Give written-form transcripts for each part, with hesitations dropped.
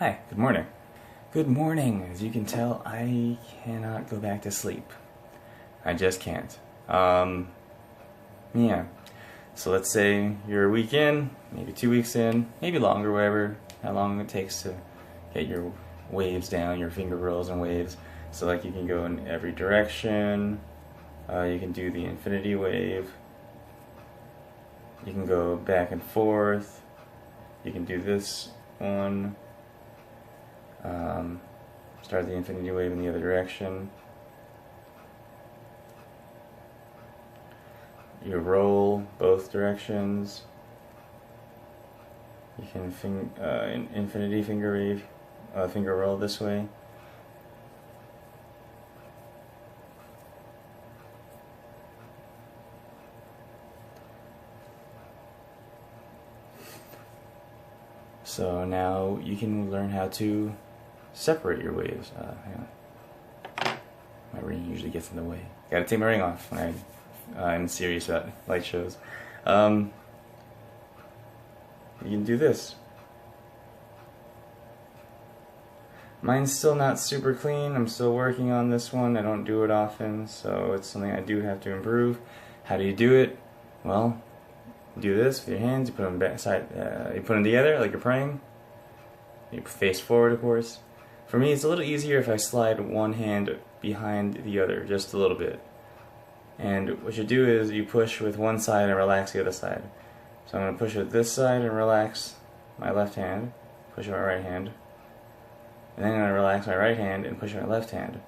Hi, good morning. Good morning. As you can tell, I cannot go back to sleep. I just can't. Yeah. So let's say you're a week in, maybe 2 weeks in, maybe longer, whatever, how long it takes to get your waves down, your finger rolls and waves. So like you can go in every direction, you can do the infinity wave, you can go back and forth, you can do this one, start the infinity wave in the other direction. You roll both directions. You can infinity finger wave, finger roll this way. So now you can learn how to separate your waves. Hang on. My ring usually gets in the way. Gotta take my ring off when I'm serious about light shows. You can do this. Mine's still not super clean. I'm still working on this one. I don't do it often, so it's something I do have to improve. How do you do it? Well, you do this with your hands. You put them back side. You put them together like you're praying. You face forward, of course. For me, it's a little easier if I slide one hand behind the other, just a little bit. And what you do is you push with one side and relax the other side. So I'm going to push with this side and relax my left hand, push with my right hand. And then I'm going to relax my right hand and push with my left hand.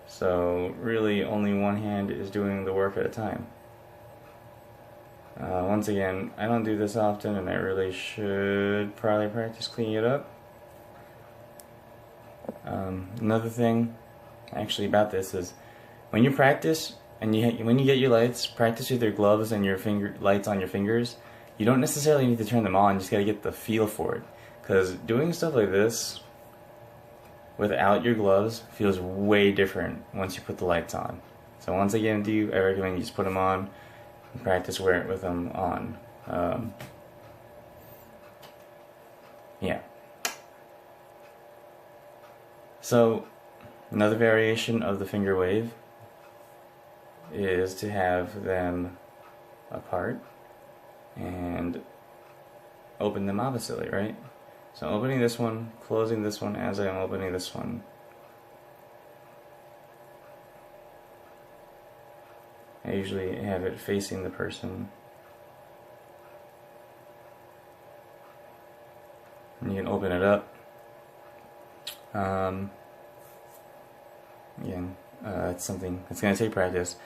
So really only one hand is doing the work at a time. Once again, I don't do this often and I really should probably practice cleaning it up. Another thing actually about this is when you practice and when you get your lights, practice with your gloves and your lights on your fingers. You don't necessarily need to turn them on, you just gotta get the feel for it. Because doing stuff like this without your gloves feels way different once you put the lights on. So once again, I recommend you just put them on and practice with them on. Yeah. So another variation of the finger wave is to have them apart and open them oppositely, right? So I'm opening this one, closing this one as I'm opening this one. I usually have it facing the person. And you can open it up. Again, it's something that's going to take practice.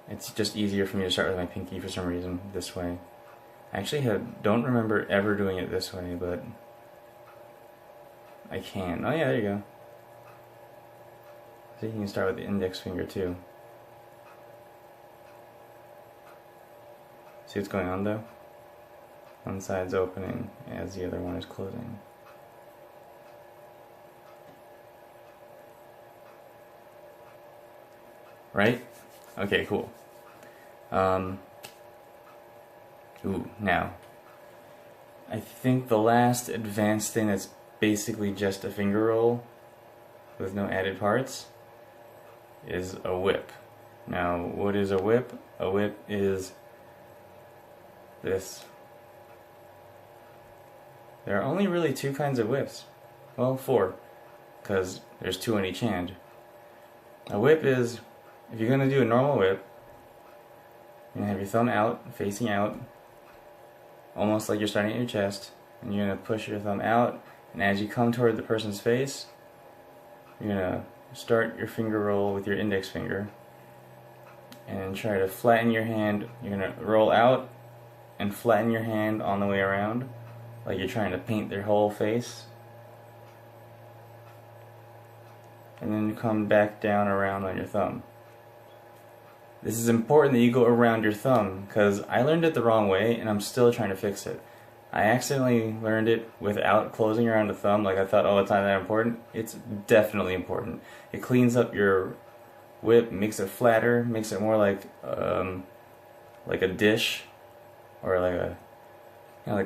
It's just easier for me to start with my pinky for some reason this way. I actually don't remember ever doing it this way, but I can. Oh yeah, there you go. So you can start with the index finger too. See what's going on though? One side's opening as the other one is closing. Right? Okay, cool. Now, I think the last advanced thing that's basically just a finger roll with no added parts is a whip. Now, what is a whip? A whip is this. There are only really two kinds of whips. Well, four, because there's two on each hand. A whip is, if you're going to do a normal whip, you're going to have your thumb out, facing out, almost like you're starting at your chest, and you're going to push your thumb out, and as you come toward the person's face, you're going to start your finger roll with your index finger, and try to flatten your hand. You're going to roll out and flatten your hand on the way around, like you're trying to paint their whole face. And then you come back down around on your thumb. This is important that you go around your thumb, because I learned it the wrong way and I'm still trying to fix it. I accidentally learned it without closing around the thumb, like I thought, oh, it's not that important. It's definitely important. It cleans up your whip, makes it flatter, makes it more like a dish, or like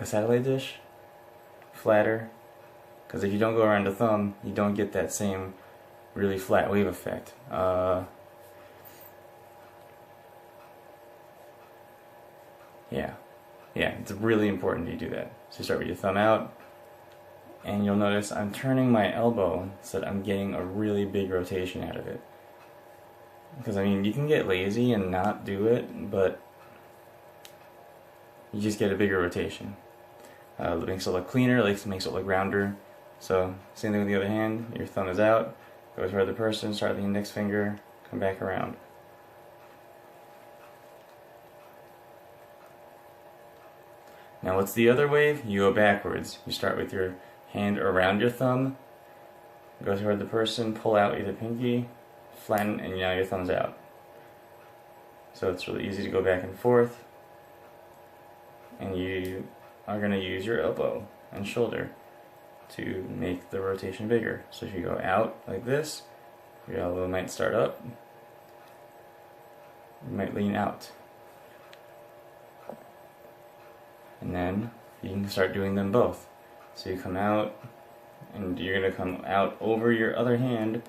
a satellite dish. Flatter. Because if you don't go around the thumb, you don't get that same really flat wave effect. Yeah, it's really important you do that. So you start with your thumb out, and you'll notice I'm turning my elbow so that I'm getting a really big rotation out of it. Because I mean, you can get lazy and not do it, but you just get a bigger rotation. It makes it look cleaner, makes it look rounder. So same thing with the other hand. Your thumb is out, go toward the person, start with the index finger, come back around. Now what's the other wave? You go backwards. You start with your hand around your thumb, go toward the person, pull out either pinky, flatten, and now your thumb's out. So it's really easy to go back and forth, and you are going to use your elbow and shoulder to make the rotation bigger. So if you go out like this, your elbow might start up, you might lean out. And then you can start doing them both. So you come out, and you're going to come out over your other hand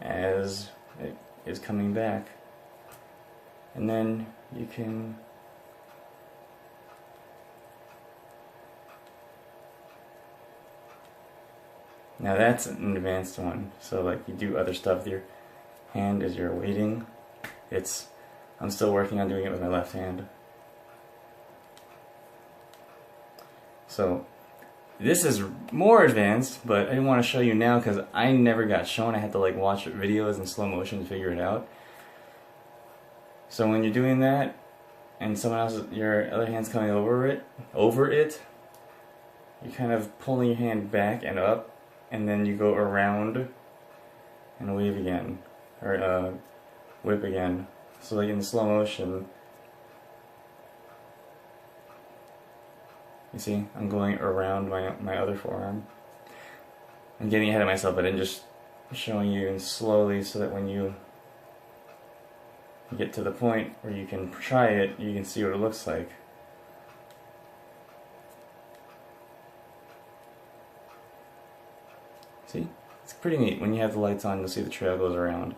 as it is coming back. And then you can now that's an advanced one. So like you do other stuff with your hand as you're waiting. I'm still working on doing it with my left hand. So this is more advanced, but I didn't want to show you now because I never got shown. I had to like watch videos in slow motion to figure it out. So when you're doing that, and someone else, your other hand's coming over it, you're kind of pulling your hand back and up, and then you go around and wave again, or whip again. So like in slow motion, you see, I'm going around my other forearm. I'm getting ahead of myself, but I'm just showing you slowly so that when you get to the point where you can try it, you can see what it looks like. See? It's pretty neat. When you have the lights on, you'll see the trail goes around.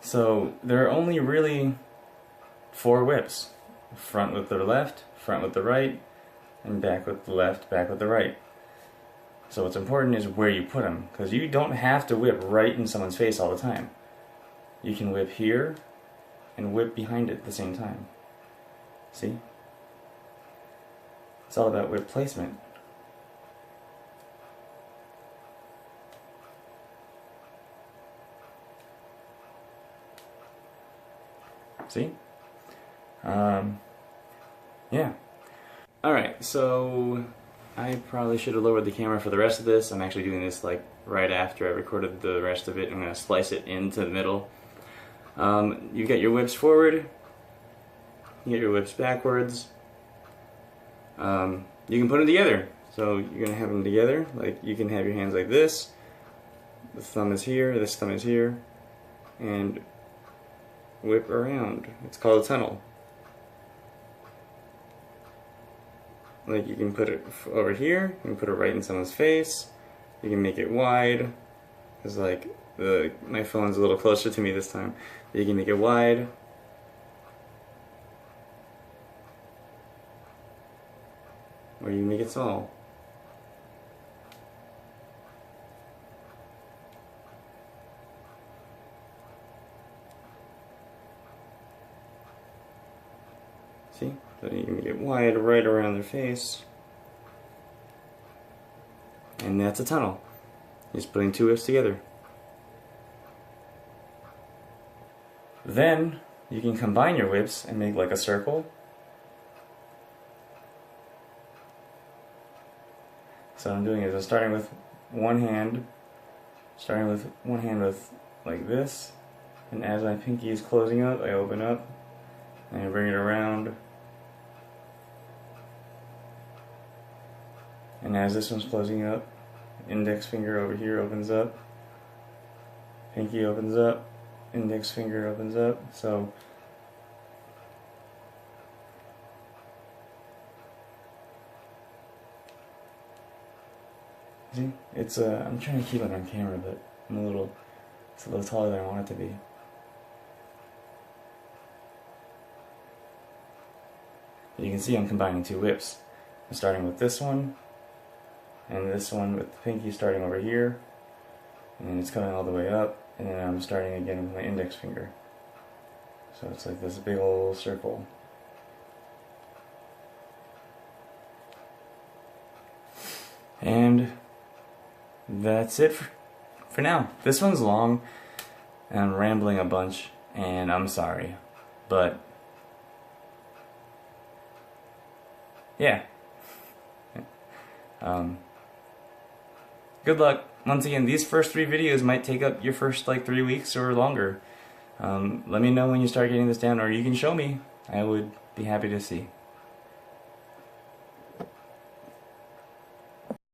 So there are only really 4 whips. Front with the left, front with the right, and back with the left, back with the right. So what's important is where you put them, because you don't have to whip right in someone's face all the time. You can whip here and whip behind it at the same time. See? It's all about whip placement. See? Yeah. Alright, so I probably should have lowered the camera for the rest of this. I'm actually doing this like right after I recorded the rest of it. I'm going to slice it into the middle. You get your whips forward, you get your whips backwards. You can put them together. So you're going to have them together. Like you can have your hands like this. The thumb is here, this thumb is here, and whip around. It's called a tunnel. Like you can put it over here, you can put it right in someone's face, you can make it wide, because like my phone's a little closer to me this time. You can make it wide. Or you can make it small. See? So you can make it wide right around their face. And that's a tunnel. Just putting 2 whips together. Then you can combine your whips and make like a circle. So what I'm doing is I'm starting with one hand with like this, and as my pinky is closing up, I open up and I bring it around. And as this one's closing up, index finger over here opens up, pinky opens up, index finger opens up. So See? It's I'm trying to keep it on camera, but it's a little taller than I want it to be. You can see I'm combining two whips. I'm starting with this one, and this one with the pinky starting over here, and it's coming all the way up, and then I'm starting again with my index finger. So it's like this big old circle. And that's it for now. This one's long, and I'm rambling a bunch, and I'm sorry, but yeah. Good luck. Once again, these first 3 videos might take up your first like 3 weeks or longer. Let me know when you start getting this down, or you can show me. I would be happy to see.